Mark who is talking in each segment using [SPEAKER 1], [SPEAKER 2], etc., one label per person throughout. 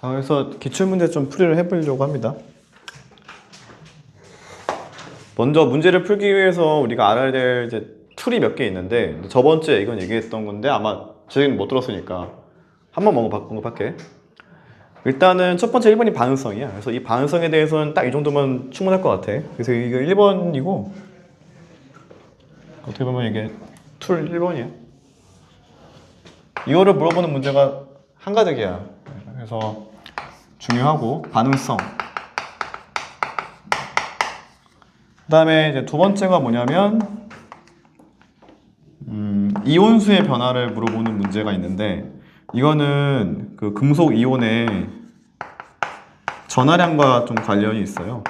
[SPEAKER 1] 자, 그래서 기출문제 좀 풀이를 해보려고 합니다. 먼저 문제를 풀기 위해서 우리가 알아야 될 이제 툴이 몇 개 있는데, 저번 주에 이건 얘기했던 건데 아마 저희는 못 들었으니까 한번 언급할게. 일단은 첫 번째 1번이 반응성이야. 그래서 이 반응성에 대해서는 딱 이 정도면 충분할 것 같아. 그래서 이거 1번이고, 어떻게 보면 이게 툴 1번이야. 이거를 물어보는 문제가 한가득이야. 그래서 중요하고, 반응성. 그 다음에 이제 두 번째가 뭐냐면 이온수의 변화를 물어보는 문제가 있는데, 이거는 그 금속 이온의 전하량과 좀 관련이 있어요.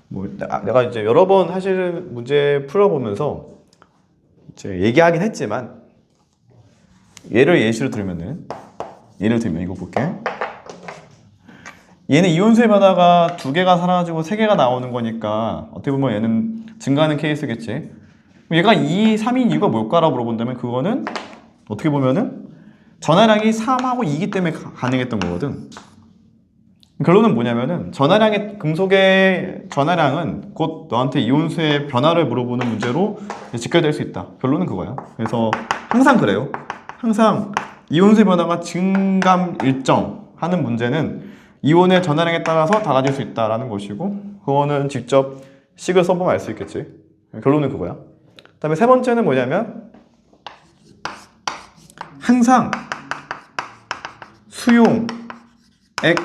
[SPEAKER 1] 뭐 내가 이제 여러 번 사실 문제 풀어보면서 이제 얘기하긴 했지만, 예시로 들면은, 예를 들면 이거 볼게. 얘는 이온수의 변화가 2개가 사라지고 3개가 나오는 거니까 어떻게 보면 얘는 증가하는 케이스겠지. 얘가 2, 3인 이유가 뭘까라고 물어본다면, 그거는 어떻게 보면은 전하량이 3하고 2기 때문에 가능했던 거거든. 결론은 뭐냐면은, 금속의 전하량은 곧 너한테 이온수의 변화를 물어보는 문제로 직결될 수 있다. 결론은 그거야. 그래서 항상 그래요. 항상 이온수의 변화가 증감 일정 하는 문제는 이온의 전하량에 따라서 달라질 수 있다라는 것이고, 그거는 직접 식을 써보면 알 수 있겠지. 결론은 그거야. 그 다음에 세 번째는 뭐냐면, 항상 수용, 액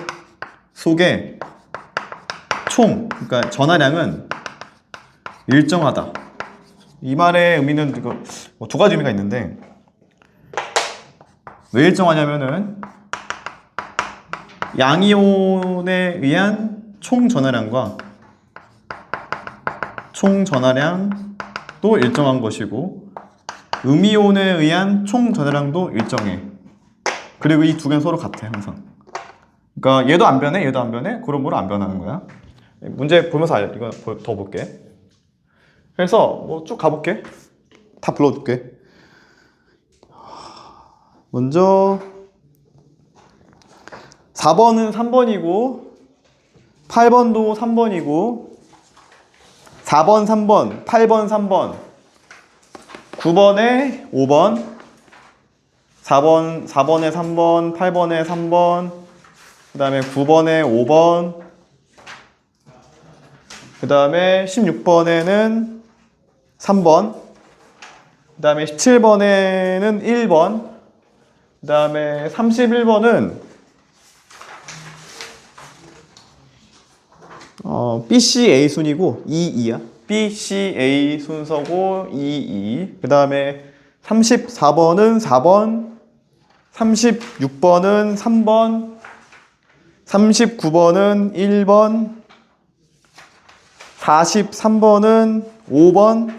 [SPEAKER 1] 속의 총, 그러니까 전하량은 일정하다. 이 말의 의미는 이거 두 가지 의미가 있는데, 왜 일정하냐면은 양이온에 의한 총 전하량과 총 전하량도 일정한 것이고, 음이온에 의한 총 전하량도 일정해. 그리고 이 두 개는 서로 같아, 항상. 그러니까 얘도 안 변해, 얘도 안 변해. 그러므로 안 변하는 거야. 문제 보면서 이거 더 볼게. 그래서 뭐 쭉 가볼게. 다 불러줄게. 먼저 4번은 3번이고, 8번도 3번이고, 4번 3번, 8번 3번, 9번에 5번, 4번에 3번, 8번에 3번, 그 다음에 9번에 5번, 그 다음에 16번에는 3번, 그 다음에 17번에는 1번, 그 다음에 31번은 BCA 순이고 22야. BCA 순서고 22. 그 다음에 34번은 4번, 36번은 3번, 39번은 1번, 43번은 5번,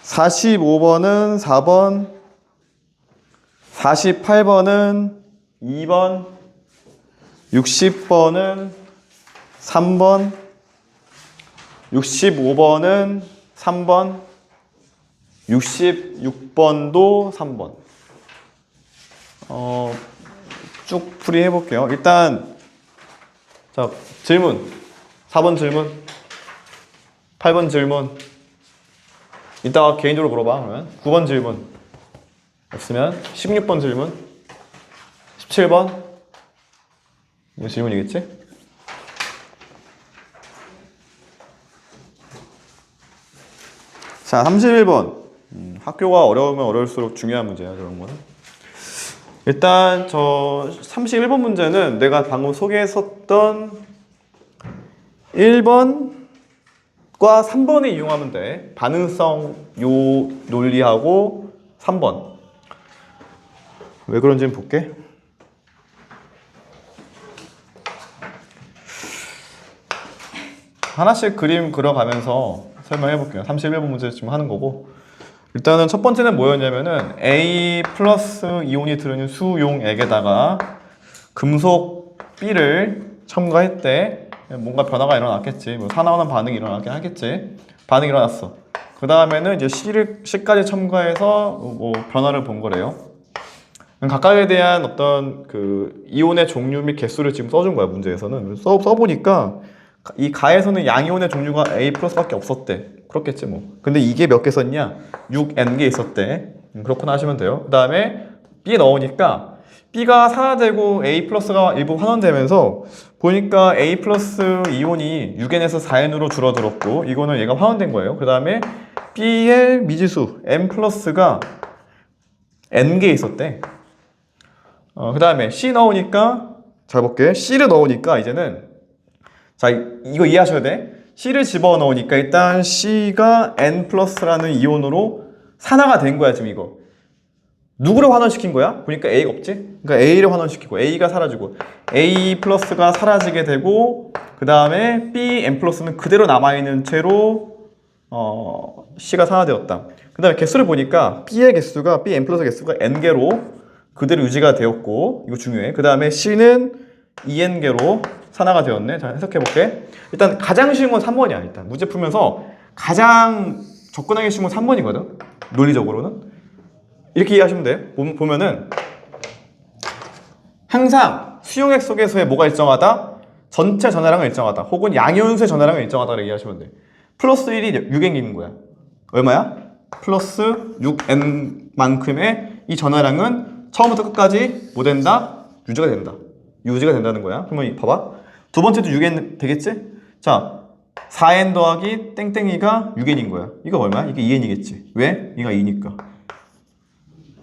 [SPEAKER 1] 45번은 4번, 48번은 2번, 60번은 3번, 65번은 3번, 66번도 3번. 쭉 풀이해 볼게요. 일단 자, 질문. 4번 질문, 8번 질문. 이따가 개인적으로 물어봐. 그러면 9번 질문 없으면 16번 질문, 17번 이거 질문이겠지? 자, 31번. 학교가 어려우면 어려울수록 중요한 문제야, 그런 거는. 일단 저 31번 문제는 내가 방금 소개했었던 1번과 3번을 이용하면 돼. 반응성 요 논리하고 3번. 왜 그런지는 볼게. 하나씩 그림 그려가면서 설명해 볼게요. 31번 문제 지금 하는 거고, 일단은 첫 번째는 뭐였냐면은 A 플러스 이온이 들어있는 수용액에다가 금속 B를 첨가했대. 뭔가 변화가 일어났겠지. 뭐 산화하는 반응이 일어나긴 하겠지. 반응이 일어났어. 그 다음에는 이제 C까지 첨가해서 뭐 변화를 본 거래요. 각각에 대한 어떤 그 이온의 종류 및 개수를 지금 써준 거야, 문제에서는. 써보니까 이 가에서는 양이온의 종류가 A 플러스밖에 없었대. 그렇겠지 뭐. 근데 이게 몇 개 썼냐? 6N개 있었대. 그렇구나 하시면 돼요. 그 다음에 B에 넣으니까 B가 산화되고 A 플러스가 일부 환원되면서 보니까 A 플러스 이온이 6N에서 4N으로 줄어들었고 이거는 얘가 환원된 거예요. 그 다음에 B의 미지수 N 플러스가 N개 있었대. 그 다음에 C 넣으니까 잘 볼게. C를 넣으니까 이제는 자 이거 이해하셔야 돼. C를 집어넣으니까 일단 C가 N 플러스라는 이온으로 산화가 된 거야 지금 이거. 누구를 환원시킨 거야? 보니까 A가 없지? 그러니까 A를 환원시키고 A가 사라지고 A 플러스가 사라지게 되고 그 다음에 B, N 플러스는 그대로 남아있는 채로 C가 산화되었다. 그 다음에 개수를 보니까 B의 개수가 B, N 플러스 개수가 N개로 그대로 유지가 되었고 이거 중요해. 그 다음에 C는 2N개로 산화가 되었네. 자 해석해볼게. 일단 가장 쉬운 건 3번이야. 일단 문제 풀면서 가장 접근하기 쉬운 건 3번이거든. 논리적으로는. 이렇게 이해하시면 돼. 보면은 항상 수용액 속에서의 뭐가 일정하다? 전체 전하량은 일정하다. 혹은 양이온수의 전하량은 일정하다고 얘기하시면 돼. 플러스 1이 6N인 거야. 얼마야? 플러스 6N만큼의 이 전하량은 처음부터 끝까지 뭐 된다? 유지가 된다. 유지가 된다는 거야. 그러면 봐봐. 두 번째도 6N 되겠지? 자, 4N 더하기 땡땡이가 6N인 거야. 이거 얼마야? 이게 2N이겠지. 왜? 얘가 2니까.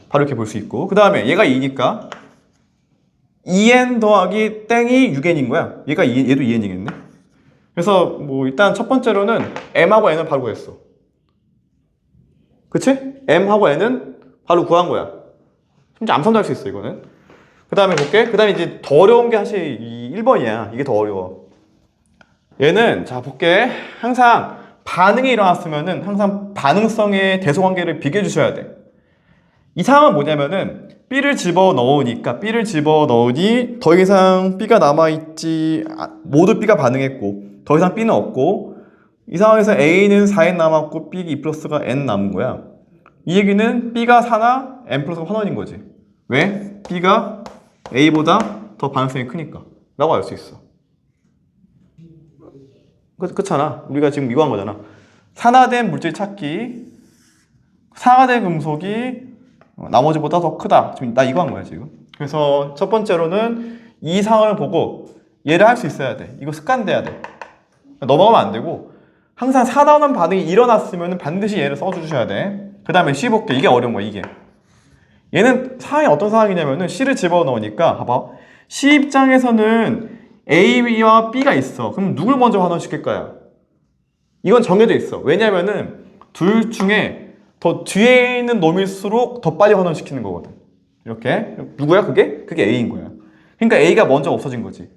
[SPEAKER 1] 바로 이렇게 볼 수 있고 그 다음에 얘가 2니까 2n 더하기 땡이 6n인 거야. 얘도 2n이겠네. 그래서 뭐 일단 첫 번째로는 m하고 n을 바로 구했어. 그치? m하고 n은 바로 구한 거야. 심지어 암산도 할 수 있어 이거는. 그 다음에 볼게. 그 다음에 이제 더 어려운 게 사실 이 1번이야. 이게 더 어려워. 얘는 자 볼게. 항상 반응이 일어났으면은 항상 반응성의 대소관계를 비교해 주셔야 돼. 이 상황은 뭐냐면은 B를 집어넣으니까 B를 집어넣으니 더 이상 B가 남아있지 모두 B가 반응했고 더 이상 B는 없고 이 상황에서 A는 4N 남았고 B 2 플러스가 N 남은 거야. 이 얘기는 B가 산화 N 플러스가 환원인 거지. 왜? B가 A보다 더 반응성이 크니까 라고 알 수 있어. 그렇잖아. 우리가 지금 이거 한 거잖아. 산화된 물질 찾기 산화된 금속이 나머지보다 더 크다. 지금 나 이거 한 거야 지금. 그래서 첫 번째로는 이 상황을 보고 얘를 할 수 있어야 돼. 이거 습관돼야 돼. 넘어가면 안 되고 항상 산화하는 반응이 일어났으면 반드시 얘를 써주셔야 돼. 그 다음에 C 볼게. 이게 어려운 거야 이게. 얘는 상황이 어떤 상황이냐면은 C를 집어넣으니까 봐봐. C 입장에서는 A와 B가 있어. 그럼 누굴 먼저 환원시킬 거야? 이건 정해져 있어. 왜냐면은 둘 중에 더 뒤에 있는 놈일수록 더 빨리 환원시키는 거거든. 이렇게. 누구야 그게? 그게 A인 거야. 그러니까 A가 먼저 없어진 거지.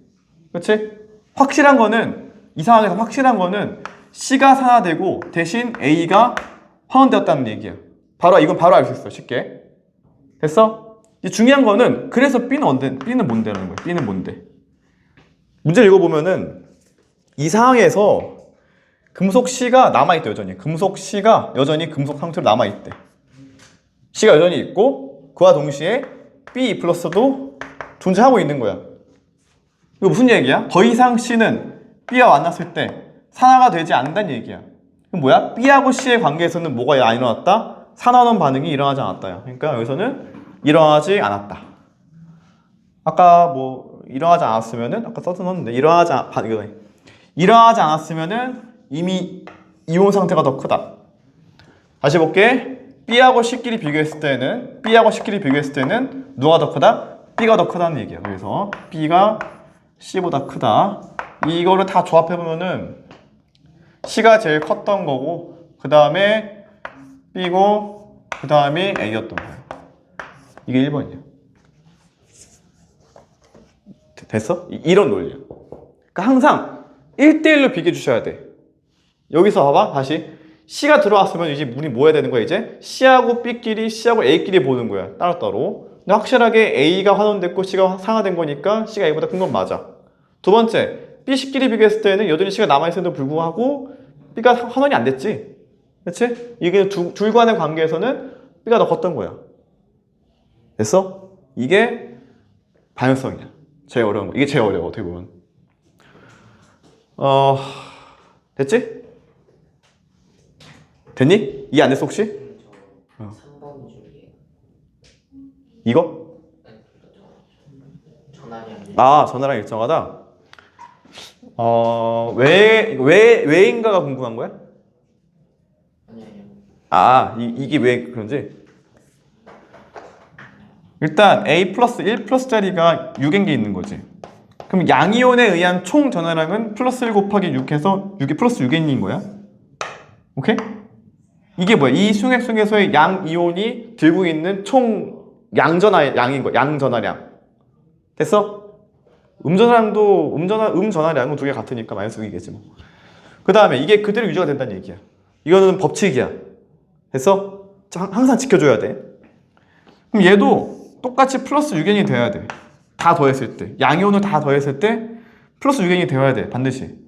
[SPEAKER 1] 그렇지? 확실한 거는 이 상황에서 확실한 거는 C가 산화되고 대신 A가 환원되었다는 얘기야. 이건 바로 알 수 있어. 쉽게. 됐어? 이제 중요한 거는 그래서 B는 뭔데라는 거야. B는 뭔데? 문제를 읽어보면은 이 상황에서 금속 C가 남아있대 여전히. 금속 C가 여전히 금속 상태로 남아있대. C가 여전히 있고 그와 동시에 B 플러스도 존재하고 있는 거야. 이거 무슨 얘기야? 더 이상 C는 B와 만났을 때 산화가 되지 않는다는 얘기야. 그럼 뭐야? B하고 C의 관계에서는 뭐가 안 일어났다? 산화론 반응이 일어나지 않았다야. 그러니까 여기서는 일어나지 않았다. 아까 뭐 일어나지 않았으면은 아까 써놨는데 일어나지 않았으면은 이미 이온 상태가 더 크다. 다시 볼게. B하고 C끼리 비교했을 때는 누가 더 크다? B가 더 크다는 얘기야. 그래서 B가 C보다 크다. 이거를 다 조합해보면은 C가 제일 컸던 거고 그 다음에 B고 그 다음이 A였던 거야. 이게 1번이야. 됐어? 이런 논리야. 그러니까 항상 1대1로 비교해 주셔야 돼. 여기서 봐봐 다시 C가 들어왔으면 이제 우리 뭐 해야 되는 거야 이제? C하고 B끼리 C하고 A끼리 보는 거야 따로따로. 근데 확실하게 A가 환원됐고 C가 상하된 거니까 C가 A보다 큰 건 맞아. 두 번째 B, C끼리 비교했을 때는 여전히 C가 남아있음에도 불구하고 B가 환원이 안 됐지. 그치? 이게 둘 간의 관계에서는 B가 더 컸던 거야. 됐어? 이게 반응성이야. 제일 어려운 거. 이게 제일 어려워 어떻게 보면. 됐지? 됐니? 이해 안 됐어 혹시?
[SPEAKER 2] 저 3번 중에
[SPEAKER 1] 이거?
[SPEAKER 2] 전화량
[SPEAKER 1] 전화랑 일정하다. 왜인가가 궁금한 거야?
[SPEAKER 2] 아니요.
[SPEAKER 1] 이게 왜 그런지? 일단 A 플러스 1 플러스짜리가 6인 게 있는 거지. 그럼 양이온에 의한 총 전화량은 플러스 1 곱하기 6 해서 6이 플러스 6n인 거야. 오케이? 이게 뭐야? 이 수액 중에서의 양이온이 들고 있는 총 양인 거야. 양전화량. 됐어? 음전화량은 두 개 같으니까 마이너스 6이겠지 뭐. 그 다음에 이게 그대로 유지가 된다는 얘기야. 이거는 법칙이야. 됐어? 항상 지켜줘야 돼. 그럼 얘도 똑같이 플러스 6n이 돼야 돼. 다 더했을 때. 양이온을 다 더했을 때 플러스 6n이 되어야 돼. 반드시.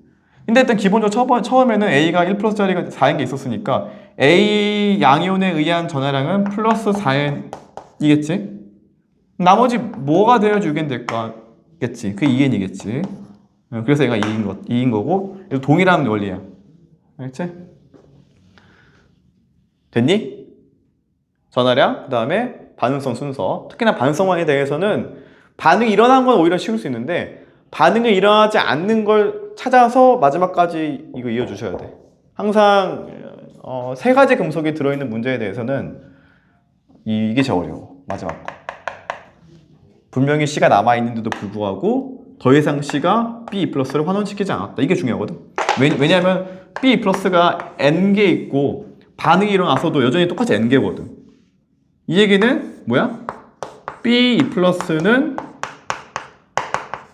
[SPEAKER 1] 근데 일단 기본적으로 처음에는 A가 1 플러스짜리가 4인 게 있었으니까 A 양이온에 의한 전화량은 플러스 4n이겠지? 나머지 뭐가 되어야 6n 될까? 겠지. 그 2n이겠지. 그래서 얘가 2인 거고 동일한 원리야. 알겠지? 됐니? 전화량, 그 다음에 반응성 순서. 특히나 반응성에 대해서는 반응이 일어난 건 오히려 쉬울 수 있는데 반응이 일어나지 않는 걸 찾아서 마지막까지 이거 이어주셔야 돼. 항상 세 가지 금속이 들어있는 문제에 대해서는 이게 제일 어려워. 마지막 거. 분명히 C가 남아있는데도 불구하고 더 이상 C가 B 플러스를 환원시키지 않았다. 이게 중요하거든. 왜냐하면 B 플러스가 N개 있고 반응이 일어나서도 여전히 똑같이 N개거든. 이 얘기는 뭐야? B 플러스는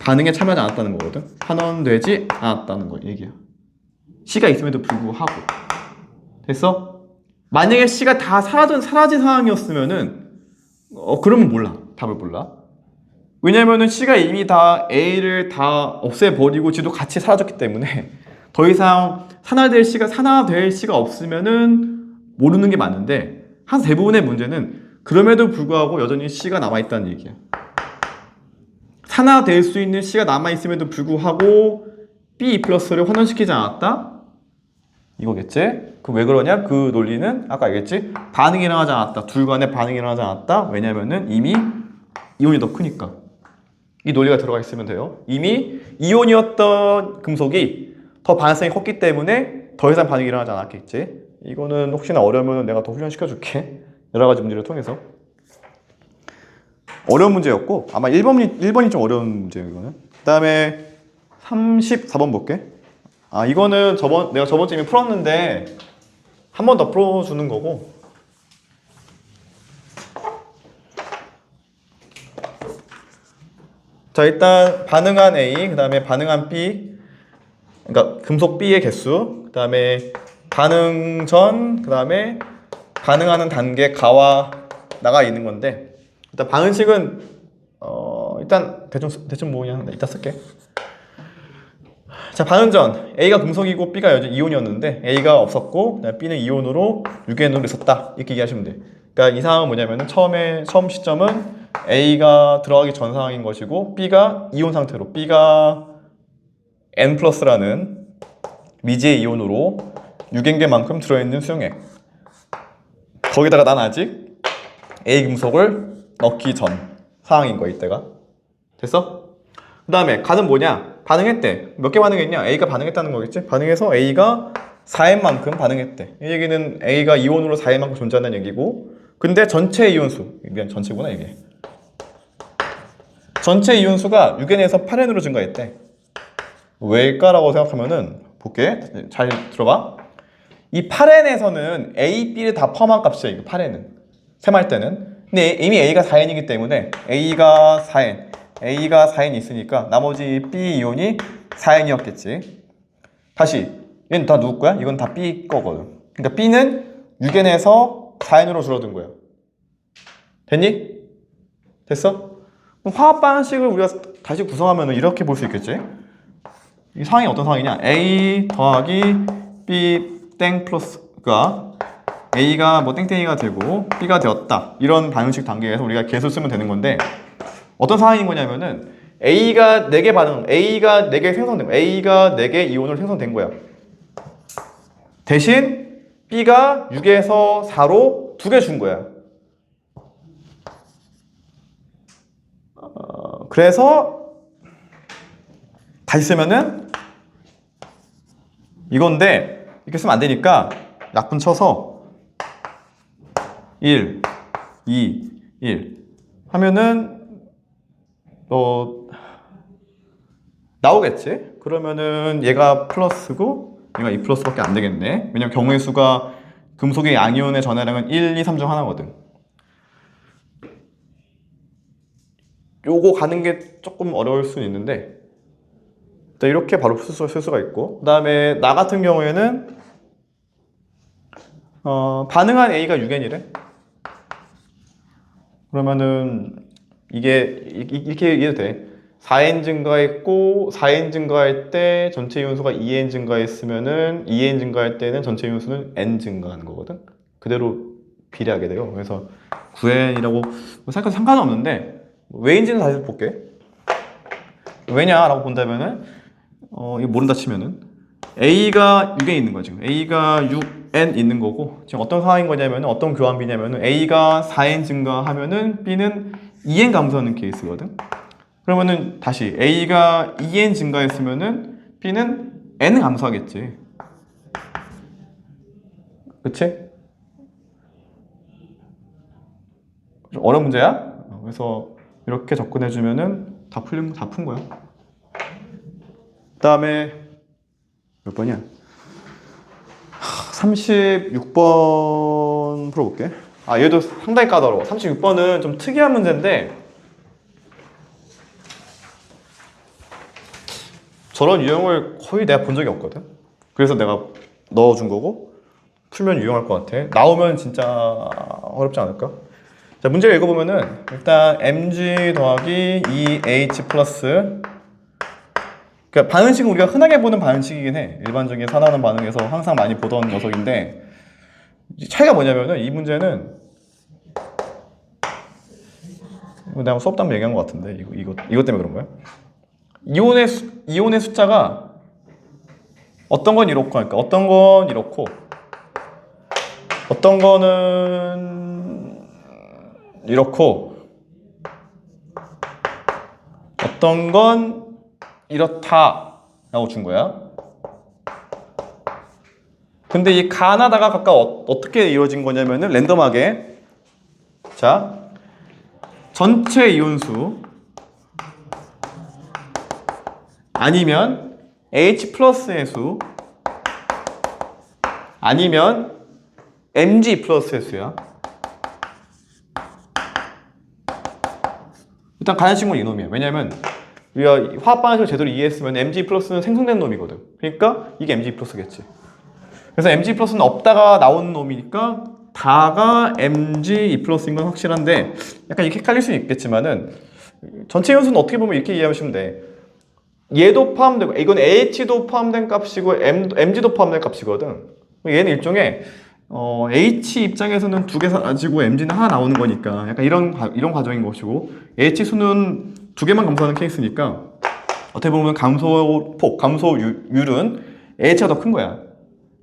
[SPEAKER 1] 반응에 참여하지 않았다는 거거든. 환원되지 않았다는 거 얘기야. C가 있음에도 불구하고. 됐어? 만약에 C가 다 사라진 상황이었으면은 그러면 몰라. 답을 몰라. 왜냐면은 C가 이미 다 A를 다 없애버리고 지도 같이 사라졌기 때문에 더 이상 산화될 C가 없으면은 모르는 게 맞는데 한 대부분의 문제는 그럼에도 불구하고 여전히 C가 남아있다는 얘기야. 산화될 수 있는 C가 남아있음에도 불구하고 B 플러스를 환원시키지 않았다? 이거겠지? 그 왜 그러냐? 그 논리는 아까 알겠지? 반응이 일어나지 않았다. 둘 간에 반응이 일어나지 않았다. 왜냐면은 이미 이온이 더 크니까. 이 논리가 들어가 있으면 돼요. 이미 이온이었던 금속이 더 반응성이 컸기 때문에 더 이상 반응이 일어나지 않았겠지. 이거는 혹시나 어려우면 내가 더 훈련시켜 줄게. 여러 가지 문제를 통해서. 어려운 문제였고 아마 1번이 좀 어려운 문제예요. 이거는. 그 다음에 34번 볼게. 이거는 내가 저번 주에 이미 풀었는데 한 번 더 풀어주는 거고. 자, 일단 반응한 A, 그 다음에 반응한 B, 그러니까 금속 B의 개수, 그 다음에 반응 전, 그 다음에 반응하는 단계 가와 나가 있는 건데 일단 방은식은 일단 대충 뭐 그냥 이따 쓸게. 자, 반응 전 A가 금속이고 B가 여전히 이온이었는데 A가 없었고 B는 이온으로 6N으로 있었다 이렇게 얘기하시면 돼. 그러니까 이 상황은 뭐냐면은 처음 시점은 A가 들어가기 전 상황인 것이고 B가 이온 상태로 B가 N 플러스라는 미지의 이온으로 6N개만큼 들어있는 수용액. 거기다가 난 아직 A 금속을 넣기 전 상황인 거야 이때가. 됐어? 그 다음에 간은 뭐냐? 반응했대. 몇 개 반응했냐? A가 반응했다는 거겠지? 반응해서 A가 4N만큼 반응했대. 이 얘기는 A가 이온으로 4N만큼 존재한다는 얘기고 근데 전체 이온수 미안 전체구나 이게 전체 이온수가 6N에서 8N으로 증가했대. 왜일까라고 생각하면은 볼게. 잘 들어봐. 이 8N에서는 A, B를 다 포함한 값이야. 이거 8N은 셈할 때는. 근데 이미 A가 4N이기 때문에 A가 4N이 있으니까 나머지 B 이온이 4N이었겠지. 다시 얘는 다 누구 거야? 이건 다 B 거거든. 그러니까 B는 6N에서 4N으로 줄어든 거야. 됐니? 됐어? 그럼 화합 방식을 우리가 다시 구성하면 이렇게 볼 수 있겠지? 이 상황이 어떤 상황이냐? A 더하기 B 땡 플러스가 A가 뭐 땡땡이가 되고 B가 되었다. 이런 방식 단계에서 우리가 개수 쓰면 되는 건데 어떤 상황인 거냐면은 A가 4개 반응, A가 4개 생성된 거야. A가 4개 이온을 생성된 거야. 대신 B가 6에서 4로 2개 준 거야. 그래서 다시 쓰면은 이건데 이렇게 쓰면 안 되니까 약분 쳐서 1, 2, 1 하면은 나오겠지? 그러면은 얘가 플러스고 얘가 2 플러스밖에 안 되겠네. 왜냐면 경우의 수가 금속의 양이온의 전하량은 1, 2, 3 중 하나거든. 요거 가는 게 조금 어려울 수 있는데 이렇게 바로 쓸 수가 있고, 그 다음에 나 같은 경우에는 반응한 A가 6N이래. 그러면은 이게 이렇게 이해도 돼. 4N 증가했고 4N 증가할 때 전체 이온수가 2N 증가했으면은 2N 증가할 때는 전체 이온수는 N 증가하는 거거든. 그대로 비례하게 돼요. 그래서 9N이라고 생각해도 상관은 없는데 왜인지는 다시 볼게. 왜냐라고 본다면은 이거 모른다 치면은 A가 6N 있는 거야. 지금 A가 6N 있는 거고, 지금 어떤 상황인 거냐면은 어떤 교환비냐면은 A가 4N 증가하면은 B는 2N 감소하는 케이스거든. 그러면은 다시 A가 2N 증가했으면은 B는 N 감소하겠지. 그치? 좀 어려운 문제야? 그래서 이렇게 접근해주면은 다 푼 거야. 그 다음에 몇 번이야? 36번 풀어볼게. 얘도 상당히 까다로워. 36번은 좀 특이한 문제인데 저런 유형을 거의 내가 본 적이 없거든. 그래서 내가 넣어준 거고, 풀면 유용할 것 같아. 나오면 진짜 어렵지 않을까? 자, 문제를 읽어보면은 일단 mg 더하기 2h 플러스, 그러니까 반응식은 우리가 흔하게 보는 반응식이긴 해. 일반적인 산화하는 반응에서 항상 많이 보던 녀석인데, 차이가 뭐냐면은 이 문제는 내가 수업 때 한번 얘기한 것 같은데 이것 때문에 그런 거야? 이온의 숫자가 어떤 건 이렇고, 그러니까 어떤 건 이렇고 어떤 거는 이렇고 어떤 건 이렇다라고 준 거야. 근데 이 가나다가 각각 어떻게 이루어진 거냐면은 랜덤하게, 자, 전체 이온수 아니면 H 플러스의 수 아니면 Mg 플러스의 수야. 일단 가장 쉬운 건 이놈이야. 왜냐면 우리가 화학 반응식을 제대로 이해했으면 Mg 플러스는 생성된 놈이거든. 그러니까 이게 Mg 플러스겠지. 그래서 Mg 플러스는 없다가 나온 놈이니까 다가 Mg 플러스인 건 확실한데, 약간 이렇게 헷갈릴 수는 있겠지만은 전체 이온수는 어떻게 보면 이렇게 이해하시면 돼. 얘도 포함되고, 이건 H도 포함된 값이고 Mg도 포함된 값이거든. 얘는 일종의 H 입장에서는 2개 사라지고 Mg는 하나 나오는 거니까 약간 이런 과정인 것이고, H 수는 2개만 감소하는 케이스니까 어떻게 보면 감소율은 H가 더 큰 거야.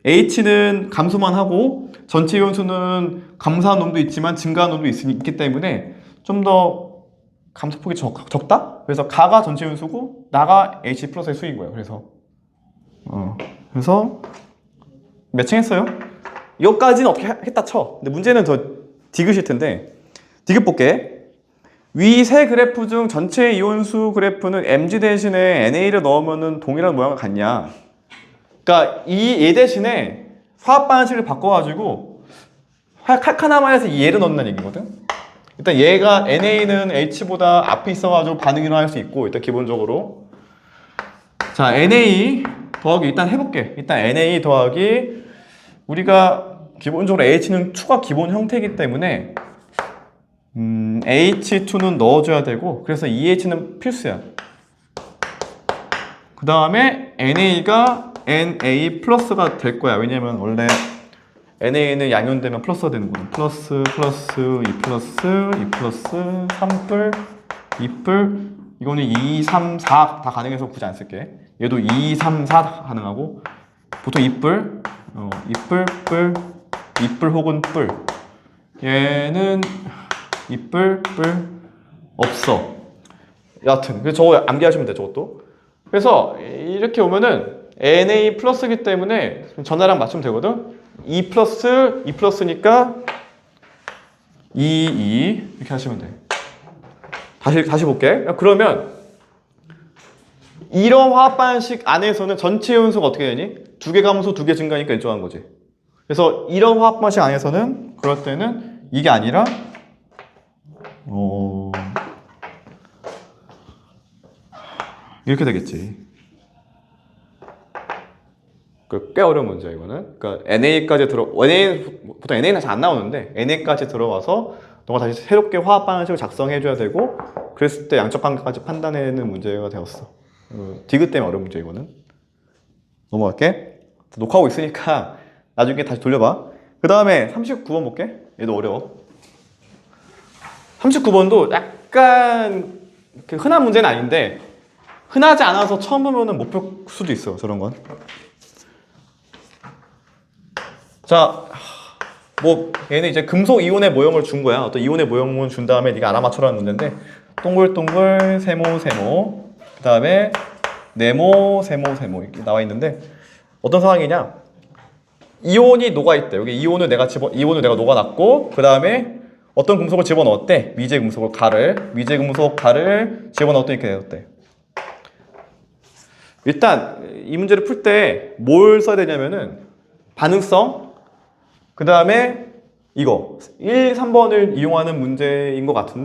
[SPEAKER 1] H는 감소만 하고 전체 이온수는 감소한 놈도 있지만 증가한 놈도 있기 때문에 좀 더 감소폭이 적다? 그래서 가가 전체 이온수고 나가 H 플러스의 수인 거예요. 그래서 매칭했어요. 이거까지는 어떻게 했다 쳐. 근데 문제는 더 디귿일 텐데, 디귿 볼게. 위 세 그래프 중 전체 이온수 그래프는 Mg 대신에 NA를 넣으면 동일한 모양을 갖냐. 그러니까 얘 대신에 화학 반응식을 바꿔가지고 칼카나마에서 얘를 넣는다는 얘기거든. 일단 얘가 NA는 H보다 앞에 있어가지고 반응이 일어날 수 있고, 일단 기본적으로 자, NA 더하기 일단 해볼게. 일단 NA 더하기, 우리가 기본적으로 H는 2가 기본 형태이기 때문에 H2는 넣어줘야 되고, 그래서 EH는 필수야. 그 다음에 NA가 NA 플러스가 될 거야. 왜냐면 원래 NA는 양연되면 플러스가 되는 거야. 플러스 2 플러스 2 플러스 3뿔 잎을 이거는 2, 3, 4 다 가능해서 굳이 안 쓸게. 얘도 2, 3, 4 다 가능하고 보통 잎을 잎을 혹은 뿔. 얘는 잎을 뿔 없어. 여하튼 그래서 저거 암기하시면 돼 저것도. 그래서 이렇게 오면은 Na 플러스기 때문에 전화랑 맞추면 되거든. 2 플러스니까 2 이렇게 하시면 돼. 다시 볼게. 그러면 이런 화합 방식 안에서는 전체 연수가 어떻게 되니? 두 개 감소 두 개 증가니까 일정한 거지. 그래서 이런 화합 방식 안에서는 그럴 때는 이게 아니라 이렇게 되겠지. 꽤 어려운 문제야 이거는. 그러니까 NA까지 보통 NA는 잘 안 나오는데 NA까지 들어와서 너가 다시 새롭게 화합 방식을 작성해줘야 되고 그랬을 때 양적 관계까지 판단해내는 문제가 되었어. 디귿 때문에 어려운 문제 이거는. 넘어갈게. 녹화하고 있으니까 나중에 다시 돌려봐. 그 다음에 39번 볼게. 얘도 어려워. 39번도 약간 흔한 문제는 아닌데 흔하지 않아서 처음 보면은 못 볼 수도 있어 저런 건. 자, 뭐 얘는 이제 금속 이온의 모형을 준 거야. 어떤 이온의 모형을 준 다음에 네가 알아맞춰라는 문제인데 동글동글 세모 그 다음에 네모 세모 이렇게 나와 있는데 어떤 상황이냐? 이온이 녹아 있대. 여기 이온을 내가 녹아놨고 그 다음에 어떤 금속을 집어넣었대. 미제 금속 가를 집어넣었더니 이렇게 되었대. 일단 이 문제를 풀 때 뭘 써야 되냐면은 반응성 그 다음에 이거 1, 3번을 이용하는 문제인 것 같은데